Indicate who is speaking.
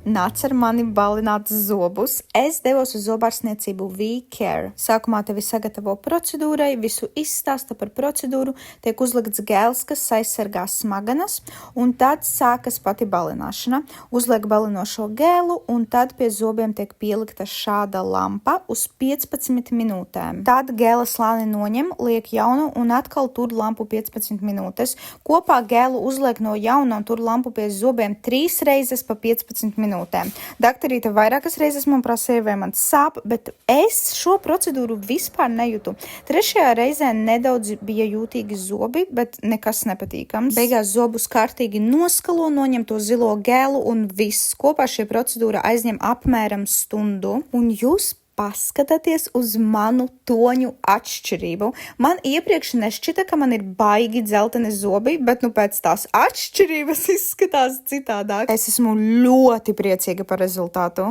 Speaker 1: Nāc ar mani balināt zobus. Es devos uz zobārstniecību V-Care. Sākumā tevi sagatavo procedūrai, visu izstāsta par procedūru, tiek uzlikts gēls, kas aizsargā smadzenes, un tad sākas pati balināšana. Uzliek balinošo gēlu, un tad pie zobiem tiek pielikta šāda lampa uz 15 minūtēm. Tad gēla slāni noņem, liek jaunu un atkal tur lampu 15 minūtes. Kopā gēlu uzliek no jauna un tur lampu pie zobiem 3 reizes pa 15 minūtēm. Daktarīte vairākas reizes man prasīja, vai man sāp, bet es šo procedūru vispār nejūtu. 3. reizē nedaudz bija jūtīgi zobi, bet nekas nepatīkams. Beigās zobus kārtīgi noskalo, noņem to zilo gēlu un viss. Kopā šī procedūra aizņem apmēram stundu. Un jūs paskatieties uz manu toņu atšķirību. Man iepriekš nešķita, ka man ir baigi dzelteni zobi, bet pēc tās atšķirības izskatās citādāk. Es esmu ļoti priecīga par rezultātu.